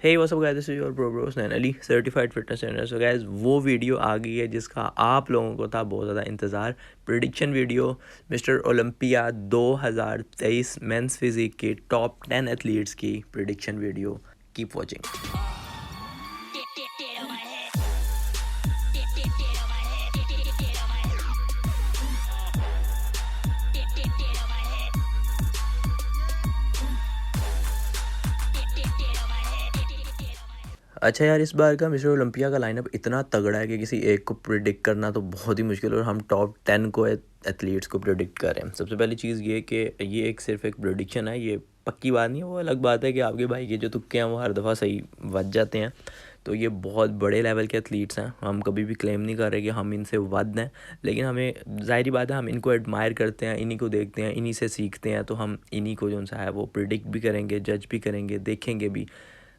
Hey what's up guys, this is your bro Hussain Ali, certified fitness trainer. So guys, वो video आ गई है जिसका आप लोगों को था बहुत ज़्यादा इंतज़ार। Prediction video, mister Olympia 2023 men's physique के टॉप 10 एथलीट्स की प्रिडिक्शन वीडियो। Keep watching. अच्छा यार, इस बार का मिस्टर ओलंपिया का लाइनअप इतना तगड़ा है कि किसी एक को प्रिडिक्ट करना तो बहुत ही मुश्किल है, और हम टॉप 10 को एथलीट्स को प्रिडिक्ट कर रहे हैं। सबसे पहली चीज़ ये कि ये एक सिर्फ एक प्रिडिक्शन है, ये पक्की बात नहीं है। वो अलग बात है कि आपके भाई के जो तुक्के हैं वो हर दफ़ा सही बच जाते हैं। तो ये बहुत बड़े लेवल के एथलीट्स हैं, हम कभी भी क्लेम नहीं कर रहे कि हम इनसे वध हैं, लेकिन हमें ज़ाहिर बात है हम इनको एडमायर करते हैं, इन्हीं को देखते हैं, इन्हीं से सीखते हैं। तो हम इन्हीं को जो सा है वो प्रिडिक्ट भी करेंगे, जज भी करेंगे, देखेंगे भी।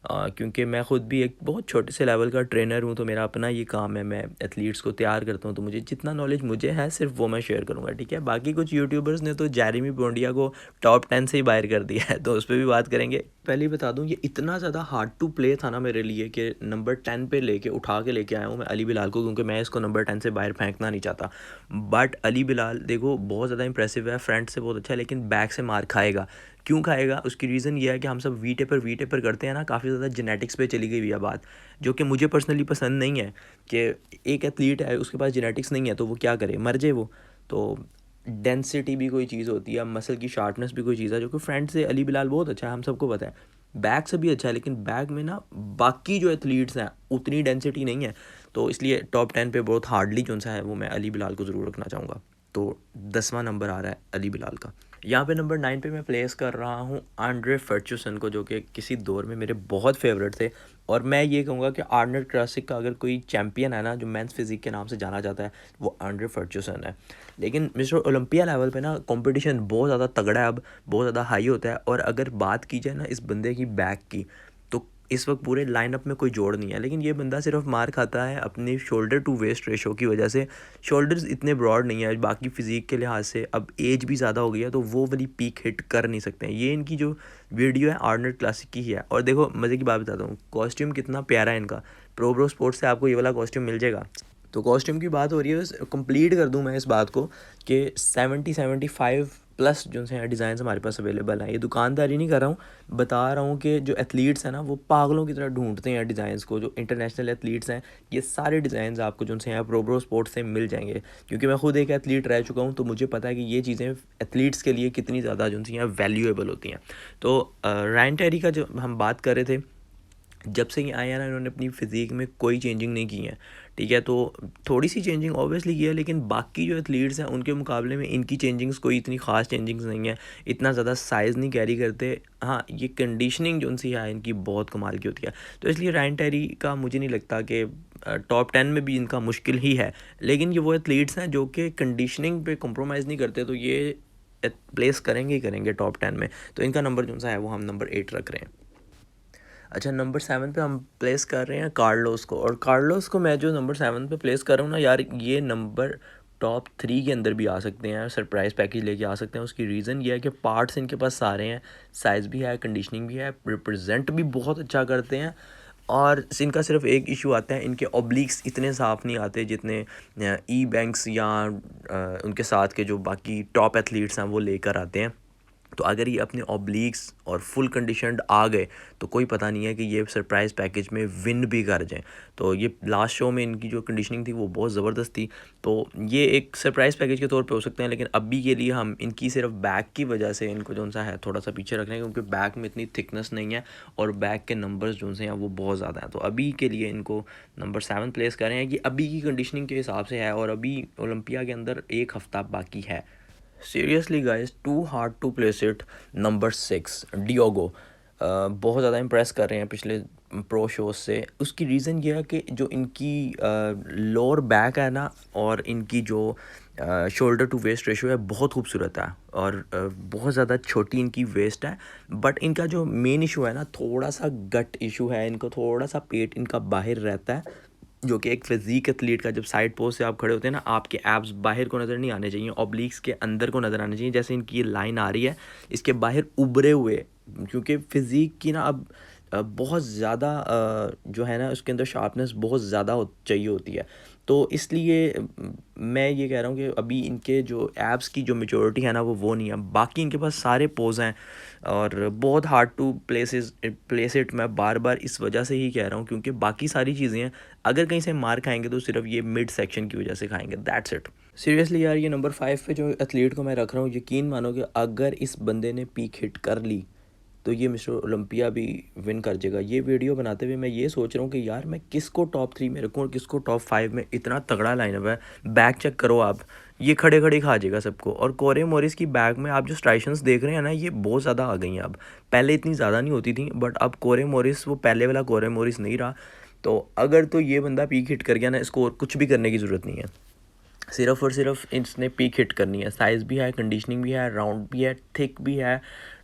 क्योंकि मैं ख़ुद भी एक बहुत छोटे से लेवल का ट्रेनर हूँ, तो मेरा अपना ये काम है, मैं एथलीट्स को तैयार करता हूँ। तो मुझे जितना नॉलेज मुझे है सिर्फ वो मैं शेयर करूँगा, ठीक है। बाकी कुछ यूट्यूबर्स ने तो जेरेमी बोंडिया को टॉप 10 से ही बाहर कर दिया है, तो उस पर भी बात करेंगे। पहले ही बता दूँ, ये इतना ज़्यादा हार्ड टू प्ले था ना मेरे लिए कि नंबर 10 पे उठा के लेके आया हूँ मैं अली बिलाल को, क्योंकि मैं इसको नंबर 10 से बाहर फेंकना नहीं चाहता। बट अली बिलाल देखो बहुत ज़्यादा इंप्रेसिव है, फ्रंट से बहुत अच्छा है, लेकिन बैक से मार खाएगा। क्यों खाएगा? उसकी रीज़न ये है कि हम सब वी टेपर करते हैं ना, काफ़ी ज़्यादा जेनेटिक्स पे चली गई हुई है बात, जो कि मुझे पर्सनली पसंद नहीं है। कि एक एथलीट है, उसके पास जेनेटिक्स नहीं है तो वो क्या करे, मर जाए वो। तो डेंसिटी भी कोई चीज़ होती है, मसल की शार्पनेस भी कोई चीज़ है, जो कि फ्रंट से अली बिलाल बहुत अच्छा है, हम सबको पता है। बैक से भी अच्छा है, लेकिन बैक में ना बाकी जो एथलीट्स हैं उतनी डेंसिटी नहीं है। तो इसलिए टॉप 10 पे बहुत हार्डली जो सा है वो मैं अली बिलाल को ज़रूर रखना चाहूँगा। तो 10वां नंबर आ रहा है अली बिलाल का। यहाँ पे नंबर 9 पे मैं प्लेस कर रहा हूँ आंड्रे फर्च्यूसन को, जो कि किसी दौर में मेरे बहुत फेवरेट थे। और मैं ये कहूँगा कि आर्नल्ड क्लासिक का अगर कोई चैम्पियन है ना जो मेंस फिजिक के नाम से जाना जाता है, वो आंड्रे फर्च्यूसन है। लेकिन मिस्टर ओलंपिया लेवल पे ना कंपटीशन बहुत ज़्यादा तगड़ा है, अब बहुत ज़्यादा हाई होता है। और अगर बात की जाए ना इस बंदे की बैक की, तो इस वक्त पूरे लाइनअप में कोई जोड़ नहीं है, लेकिन ये बंदा सिर्फ मार खाता है अपनी शोल्डर टू वेस्ट रेशो की वजह से। शोल्डर्स इतने ब्रॉड नहीं है बाकी फ़िज़ीक के लिहाज से, अब एज भी ज़्यादा हो गई है, तो वो वाली पीक हिट कर नहीं सकते हैं। ये इनकी जो वीडियो है आर्नल्ड क्लासिक की ही है। और देखो मज़े की बात बताता हूँ, कॉस्ट्यूम कितना प्यारा है इनका। प्रो स्पोर्ट्स से आपको ये वाला कॉस्ट्यूम मिल जाएगा। तो कॉस्ट्यूम की बात हो रही है, कंप्लीट कर दूं मैं इस बात को कि 75 प्लस जो हैं डिज़ाइन हमारे पास अवेलेबल हैं। ये दुकानदारी नहीं कर रहा हूँ, बता रहा हूँ कि जो एथलीट्स हैं ना वो पागलों की तरह ढूंढते हैं डिज़ाइंस को। जो इंटरनेशनल एथलीट्स हैं, ये सारे डिज़ाइन आपको जो हैं प्रो स्पोर्ट्स से मिल जाएंगे, क्योंकि मैं खुद एक एथलीट रह चुका हूँ, तो मुझे पता है कि ये चीज़ें एथलीट्स के लिए कितनी ज़्यादा जो हैं वैल्यूएबल होती हैं। तो रायन टेरी का जो हम बात कर रहे थे, जब से ये आए हैं ना, इन्होंने अपनी फ़िज़ीक में कोई चेंजिंग नहीं की है, ठीक है। तो थोड़ी सी चेंजिंग ऑब्वियसली की है, लेकिन बाकी जो एथलीट्स हैं उनके मुकाबले में इनकी चेंजिंग्स कोई इतनी ख़ास चेंजिंग्स नहीं है, इतना ज़्यादा साइज़ नहीं कैरी करते। हाँ, ये कंडीशनिंग जो सी है इनकी बहुत कमाल की होती है। तो इसलिए रायन टेरी का मुझे नहीं लगता कि टॉप 10 में भी इनका मुश्किल ही है। लेकिन ये वो एथलीट्स हैं जो कि कंडीशनिंग पे कॉम्प्रोमाइज़ नहीं करते, तो ये प्लेस करेंगे ही करेंगे टॉप 10 में। तो इनका नंबर जो सा है वो हम नंबर 8 रख रहे हैं। अच्छा, नंबर 7 पे हम प्लेस कर रहे हैं कार्लोस को। और कार्लोस को मैं जो नंबर 7 पे प्लेस कर रहा हूँ ना यार, ये नंबर टॉप 3 के अंदर भी आ सकते हैं, सरप्राइज़ पैकेज लेके आ सकते हैं। उसकी रीज़न ये है कि पार्ट्स इनके पास सारे हैं, साइज़ भी है, कंडीशनिंग भी है, रिप्रेजेंट भी बहुत अच्छा करते हैं। और इनका सिर्फ एक इशू आता है, इनके ऑब्लिक्स इतने साफ़ नहीं आते जितने ई बैंक्स या उनके साथ के जो बाकी टॉप एथलीट्स हैं वो लेकर आते हैं। तो अगर ये अपने ऑब्लिक्स और फुल कंडीशनड आ गए तो कोई पता नहीं है कि ये सरप्राइज़ पैकेज में विन भी कर जाएं। तो ये लास्ट शो में इनकी जो कंडीशनिंग थी वो बहुत ज़बरदस्त थी, तो ये एक सरप्राइज़ पैकेज के तौर पे हो सकते हैं। लेकिन अभी के लिए हम इनकी सिर्फ बैक की वजह से इनको जो सा है थोड़ा सा पीछे रख रहे हैं, क्योंकि बैक में इतनी थिकनेस नहीं है और बैक के नंबर्स जो से हैं वो बहुत ज़्यादा हैं। तो अभी के लिए इनको नंबर 7 प्लेस कर रहे हैं कि अभी की कंडीशनिंग के हिसाब से है, और अभी ओलंपिया के अंदर एक हफ़्ता बाकी है। Seriously guys, too hard to place it. Number 6 Diogo बहुत ज़्यादा इम्प्रेस कर रहे हैं पिछले प्रो शोज से। उसकी रीज़न ये है कि जो इनकी लोअर बैक है ना, और इनकी जो शोल्डर टू वेस्ट रेशो है बहुत खूबसूरत है, और बहुत ज़्यादा छोटी इनकी वेस्ट है। बट इनका जो मेन इशू है ना, थोड़ा सा गट इशू है, इनको थोड़ा सा पेट इनका बाहर रहता है, जो कि एक फिजीक एथलीट का जब साइड पोज से आप खड़े होते हैं ना, आपके एब्स बाहर को नज़र नहीं आने चाहिए, ऑब्लिक्स के अंदर को नज़र आने चाहिए। जैसे इनकी ये लाइन आ रही है, इसके बाहर उभरे हुए, क्योंकि फिज़ीक की ना अब बहुत ज़्यादा जो है ना उसके अंदर शार्पनेस बहुत ज़्यादा चाहिए होती है। तो इसलिए मैं ये कह रहा हूँ कि अभी इनके जो एब्स की जो मेच्योरिटी है ना वो नहीं है। बाकी इनके पास सारे पोज हैं और बहुत हार्ड टू प्लेस इट। मैं बार बार इस वजह से ही कह रहा हूँ क्योंकि बाकी सारी चीज़ें हैं, अगर कहीं से मार खाएंगे तो सिर्फ ये मिड सेक्शन की वजह से खाएंगे, दैट्स इट। सीरियसली यार, ये नंबर 5 पे जो एथलीट को मैं रख रहा हूँ, यकीन मानो कि अगर इस बंदे ने पीक हिट कर ली तो ये मिस्टर ओलंपिया भी विन कर जाएगा। ये वीडियो बनाते हुए मैं ये सोच रहा हूँ कि यार मैं किसको टॉप 3 में रखूँ और किसको टॉप 5 में। इतना तगड़ा लाइनअप है, बैक चेक करो आप, ये खड़े खड़े खा जाएगा सबको। और कोरे मोरिस की बैक में आप जो स्ट्राइशंस देख रहे हैं ना, ये बहुत ज़्यादा आ गई हैं अब। पहले इतनी ज़्यादा नहीं होती थी, बट अब कोरे मोरिस वो पहले वाला कोरे मोरिस नहीं रहा। तो अगर तो ये बंदा पीक हिट कर गया ना, इसको और कुछ भी करने की ज़रूरत नहीं है, सिर्फ और सिर्फ इसने पीक हिट करनी है। साइज़ भी है, कंडीशनिंग भी है, राउंड भी है, थिक भी है,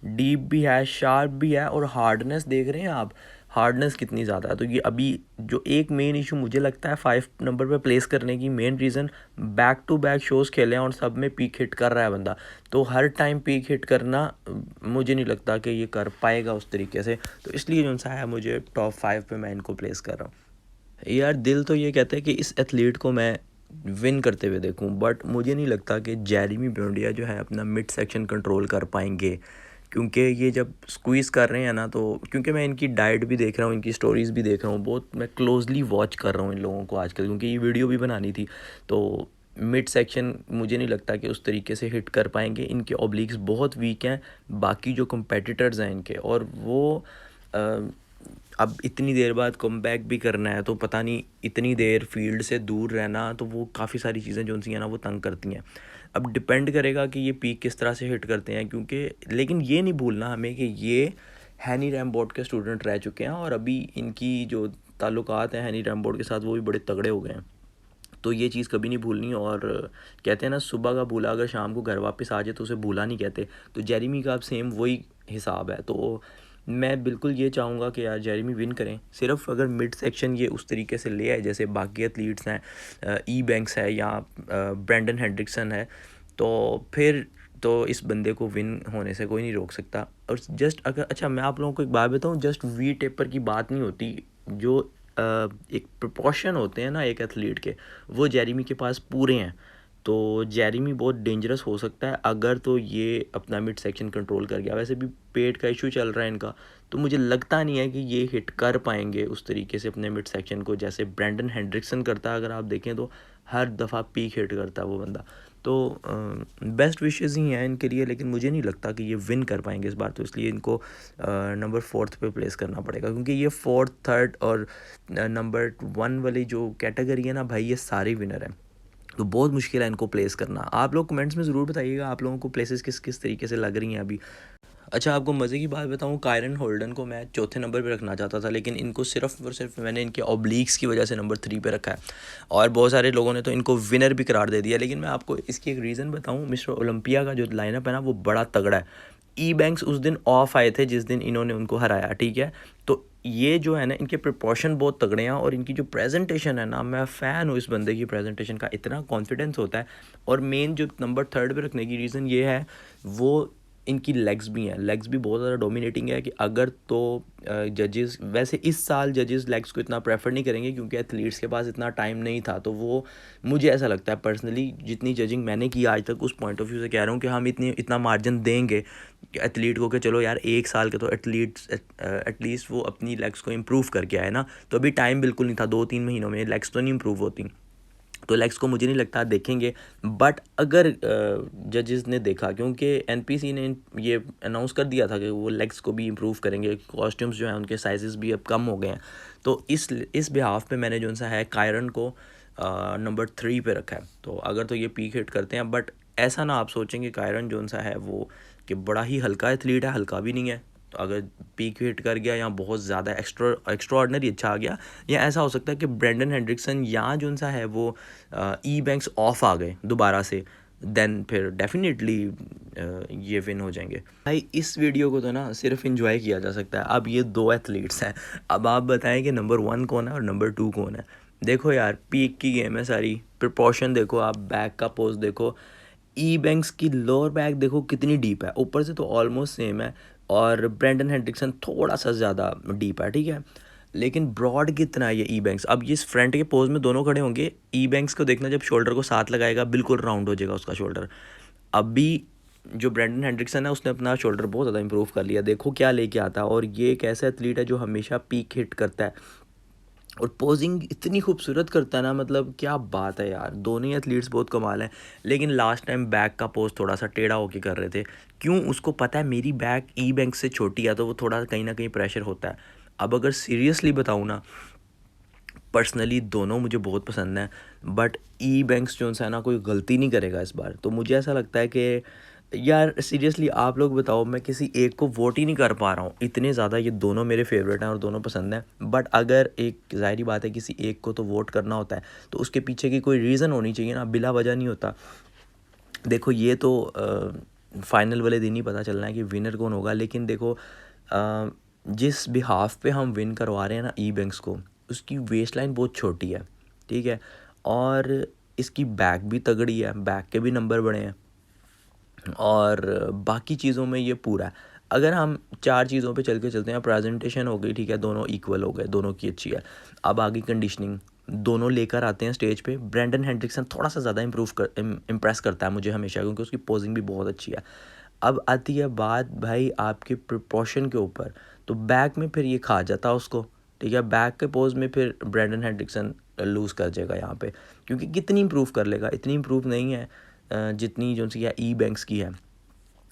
डीप भी है, शार्प भी है, और हार्डनेस देख रहे हैं आप, हार्डनेस कितनी ज़्यादा है। तो ये अभी जो एक मेन इशू मुझे लगता है 5 नंबर पे प्लेस करने की main reason, back to back shows खेले हैं और सब में पीक हिट कर रहा है बंदा। तो हर टाइम पीक हिट करना मुझे नहीं लगता कि ये कर पाएगा उस तरीके से। तो इसलिए जो सा है, मुझे टॉप 5 पे मैं इनको प्लेस कर रहा हूँ। यार दिल तो ये कहता है कि इस एथलीट को मैं विन करते हुए देखूं, बट मुझे नहीं लगता कि जेरेमी बुएंडिया जो है अपना मिड सेक्शन कंट्रोल कर पाएंगे। क्योंकि ये जब स्क्वीज़ कर रहे हैं ना, तो क्योंकि मैं इनकी डाइट भी देख रहा हूँ, इनकी स्टोरीज़ भी देख रहा हूँ, बहुत मैं क्लोजली वॉच कर रहा हूँ इन लोगों को आजकल, क्योंकि ये वीडियो भी बनानी थी। तो मिड सेक्शन मुझे नहीं लगता कि उस तरीके से हिट कर पाएंगे। इनके ऑब्लिक्स बहुत वीक हैं, बाकी जो कंपेटिटर्स हैं इनके, और वो अब इतनी देर बाद कमबैक भी करना है, तो पता नहीं, इतनी देर फील्ड से दूर रहना, तो वो काफ़ी सारी चीज़ें जो सी हैं ना वो तंग करती हैं। अब डिपेंड करेगा कि ये पीक किस तरह से हिट करते हैं, क्योंकि लेकिन ये नहीं भूलना हमें कि ये हैनी रैमबोर्ड के स्टूडेंट रह चुके हैं, और अभी इनकी जो ताल्लुकात हैं हैनी रैमबोर्ड के साथ वो भी बड़े तगड़े हो गए हैं। तो ये चीज़ कभी नहीं भूलनी। और कहते हैं ना, सुबह का भूला अगर शाम को घर वापस आ जाए तो उसे भूला नहीं कहते। तो जेरेमी का अब सेम वही हिसाब है। तो मैं बिल्कुल ये चाहूँगा कि यार जेरेमी विन करें। सिर्फ अगर मिड सेक्शन ये उस तरीके से ले आए जैसे बाकी एथलीट्स हैं, ई बैंक्स है या ब्रेंडन हेंड्रिक्सन है, तो फिर तो इस बंदे को विन होने से कोई नहीं रोक सकता। और जस्ट अगर, अच्छा मैं आप लोगों को एक बात बताऊँ, जस्ट वी टेपर की बात नहीं होती। जो एक प्रोपोर्शन होते हैं ना एक एथलीट के, वो जेरेमी के पास पूरे हैं। तो जेरेमी बहुत डेंजरस हो सकता है अगर तो ये अपना मिड सेक्शन कंट्रोल कर गया। वैसे भी पेट का इशू चल रहा है इनका, तो मुझे लगता नहीं है कि ये हिट कर पाएंगे उस तरीके से अपने मिड सेक्शन को जैसे ब्रेंडन हेंड्रिक्सन करता है। अगर आप देखें तो हर दफ़ा पीक हिट करता है वो बंदा। तो बेस्ट विशेज़ ही हैं इनके लिए, लेकिन मुझे नहीं लगता कि ये विन कर पाएंगे इस बार। तो इसलिए इनको नंबर 4 पे प्लेस करना पड़ेगा, क्योंकि ये 4th 3rd और नंबर 1 वाली जो कैटेगरी है ना भाई, ये सारे विनर हैं। तो बहुत मुश्किल है इनको प्लेस करना। आप लोग कमेंट्स में ज़रूर बताइएगा आप लोगों को प्लेसेस किस किस तरीके से लग रही हैं अभी। अच्छा आपको मज़े की बात बताऊं, कायरन होल्डन को मैं चौथे नंबर पे रखना चाहता था, लेकिन इनको सिर्फ और सिर्फ मैंने इनके ऑब्लिक्स की वजह से नंबर 3 पे रखा है। और बहुत सारे लोगों ने तो इनको विनर भी करार दे दिया। लेकिन मैं आपको इसकी एक रीज़न बताऊं, मिस्टर ओलंपिया का जो लाइनअप है ना वो बड़ा तगड़ा है। ई बैंक्स उस दिन ऑफ आए थे जिस दिन इन्होंने उनको हराया, ठीक है। तो ये जो है ना, इनके प्रिपॉर्शन बहुत तगड़े हैं, और इनकी जो प्रेजेंटेशन है ना, मैं फ़ैन हूँ इस बंदे की प्रेजेंटेशन का, इतना कॉन्फिडेंस होता है। और मेन जो नंबर 3rd पे रखने की रीज़न ये है, वो इनकी लेग्स भी हैं। लेग्स भी बहुत ज़्यादा डोमिनेटिंग है कि अगर तो जजेस, वैसे इस साल जजेस लेग्स को इतना प्रेफर नहीं करेंगे क्योंकि एथलीट्स के पास इतना टाइम नहीं था। तो वो मुझे ऐसा लगता है पर्सनली, जितनी जजिंग मैंने की आज तक, उस पॉइंट ऑफ व्यू से कह रहा हूँ कि हम इतना मार्जिन देंगे एथलीट को कि चलो यार 1 साल के तो एटलीस्ट वो अपनी लेग्स को इम्प्रूव करके आए ना। तो अभी टाइम बिल्कुल नहीं था, 2-3 महीनों में लेग्स तो नहीं इम्प्रूव होती। तो लेग्स को मुझे नहीं लगता देखेंगे। बट अगर जजेस ने देखा, क्योंकि एनपीसी ने ये अनाउंस कर दिया था कि वो लेग्स को भी इम्प्रूव करेंगे, कॉस्ट्यूम्स जो हैं उनके साइजेस भी अब कम हो गए हैं। तो इस बिहाफ पे मैंने जो सा है कायरन को नंबर 3 पे रखा है। तो अगर तो ये पीक हिट करते हैं, बट ऐसा ना आप सोचेंगे कायरन जो सा है वो कि बड़ा ही हल्का एथलीट है, हल्का भी नहीं है। तो अगर पीक हिट कर गया या बहुत ज़्यादा एक्स्ट्राऑर्डिनरी अच्छा आ गया, या ऐसा हो सकता है कि ब्रेंडन हेंड्रिक्सन या जो सा है वो ई बैंक्स ऑफ आ गए दोबारा से, देन फिर डेफिनेटली ये विन हो जाएंगे। भाई इस वीडियो को तो ना सिर्फ इंजॉय किया जा सकता है। अब ये 2 एथलीट्स हैं, अब आप बताएं कि नंबर 1 कौन है और नंबर 2 कौन है। देखो यार, पीक की गेम है सारी। प्रोपोर्शन देखो आप, बैक का पोज देखो, ई बैंक्स की लोअर बैक देखो कितनी डीप है, ऊपर से तो ऑलमोस्ट सेम है। और ब्रेंडन हेंड्रिक्सन थोड़ा सा ज़्यादा डीप है, ठीक है। लेकिन ब्रॉड कितना है ये ई बैंक्स। अब ये इस फ्रंट के पोज में दोनों खड़े होंगे, ई बैंक्स को देखना जब शोल्डर को साथ लगाएगा बिल्कुल राउंड हो जाएगा उसका शोल्डर। अभी जो ब्रेंडन हेंड्रिक्सन है उसने अपना शोल्डर बहुत ज़्यादा इंप्रूव कर लिया, देखो क्या लेके आता है। और ये एक ऐसा एथलीट है जो हमेशा पीक हिट करता है और पोजिंग इतनी खूबसूरत करता है ना, मतलब क्या बात है यार, दोनों ही एथलीट्स बहुत कमाल हैं। लेकिन लास्ट टाइम बैक का पोज थोड़ा सा टेढ़ा होके कर रहे थे, क्यों, उसको पता है मेरी बैक ई बैंक से छोटी है, तो वो थोड़ा कहीं ना कहीं प्रेशर होता है। अब अगर सीरियसली बताऊँ ना, पर्सनली दोनों मुझे बहुत पसंद हैं, बट ई बैंक्स जो है ना कोई गलती नहीं करेगा इस बार। तो मुझे ऐसा लगता है कि यार सीरियसली आप लोग बताओ, मैं किसी एक को वोट ही नहीं कर पा रहा हूँ, इतने ज़्यादा ये दोनों मेरे फेवरेट हैं और दोनों पसंद हैं। बट अगर एक ज़ाहिरी बात है किसी एक को तो वोट करना होता है, तो उसके पीछे की कोई रीज़न होनी चाहिए ना, बिला वजह नहीं होता। देखो ये तो फाइनल वाले दिन ही पता चलना है कि विनर कौन होगा। लेकिन देखो जिस बिहाफ पे हम विन करवा रहे हैं ना ई बैंक्स को, उसकी वेस्ट लाइन बहुत छोटी है, ठीक है। और इसकी बैक भी तगड़ी है, बैक के भी नंबर बड़े हैं और बाकी चीज़ों में ये पूरा है। अगर हम चार चीज़ों पे चल के चलते हैं, प्रेजेंटेशन हो गई, ठीक है, दोनों इक्वल हो गए, दोनों की अच्छी है। अब आगे कंडीशनिंग, दोनों लेकर आते हैं स्टेज पे। ब्रेंडन हेंड्रिक्सन थोड़ा सा ज़्यादा इम्प्रेस करता है मुझे हमेशा, क्योंकि उसकी पोजिंग भी बहुत अच्छी है। अब आती है बात भाई आपके प्रोपोर्शन के ऊपर, तो बैक में फिर ये खा जाता है उसको, ठीक है। बैक के पोज में फिर ब्रेंडन हेंड्रिक्सन लूज़ कर जाएगा यहाँ पे, क्योंकि कितनी इंप्रूव कर लेगा, इतनी इंप्रूव नहीं है जितनी जो सी ई बैंक्स की है।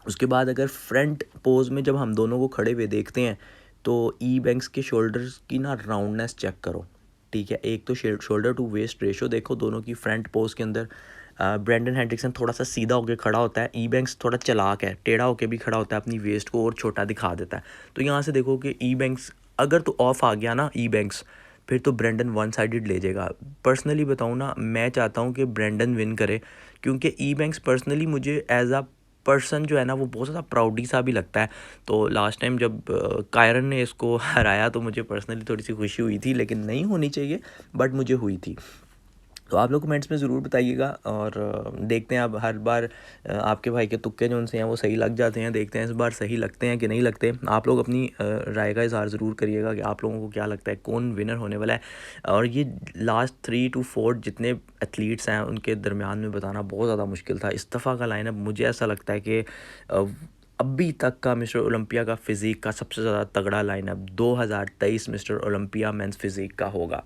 उसके बाद अगर फ्रंट पोज में जब हम दोनों को खड़े हुए देखते हैं, तो ई बैंक्स के शोल्डर्स की ना राउंडनेस चेक करो, ठीक है। एक तो शोल्डर टू वेस्ट रेशो देखो दोनों की फ्रंट पोज के अंदर। ब्रेंडन हेंड्रिक्सन थोड़ा सा सीधा होकर खड़ा होता है, ई बैंक्स थोड़ा चालाक है, टेढ़ा होकर भी खड़ा होता है, अपनी वेस्ट को और छोटा दिखा देता है। तो यहाँ से देखो कि ई बैंक्स अगर तो ऑफ आ गया ना ई बैंक्स, फिर तो ब्रेंडन वन साइडेड ले जाएगा। पर्सनली बताऊँ ना, मैं चाहता हूँ कि ब्रेंडन विन करे, क्योंकि ई बैंक्स पर्सनली मुझे एज अ पर्सन जो है ना वो बहुत ज़्यादा प्राउडी सा भी लगता है। तो लास्ट टाइम जब कायरन ने इसको हराया तो मुझे पर्सनली थोड़ी सी खुशी हुई थी, लेकिन नहीं होनी चाहिए, बट मुझे हुई थी। तो आप लोग कमेंट्स में ज़रूर बताइएगा। और देखते हैं अब हर बार आपके भाई के तुक्के जो उनसे हैं वो सही लग जाते हैं, देखते हैं इस बार सही लगते हैं कि नहीं लगते। आप लोग अपनी राय का इज़हार ज़रूर करिएगा कि आप लोगों को क्या लगता है कौन विनर होने वाला है। और ये लास्ट 3 to 4 जितने एथलीट्स हैं उनके दरमियान में बताना बहुत ज़्यादा मुश्किल था। इस दफ़ा का लाइनअप मुझे ऐसा लगता है कि अभी तक का मिस्टर ओलंपिया का फ़िज़ीक का सबसे ज़्यादा तगड़ा lineup 2023 mister Olympia men's physique का होगा।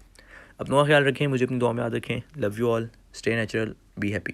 अपना ख्याल रखें, मुझे अपनी दुआ में याद रखें। Love you all, stay natural, be happy.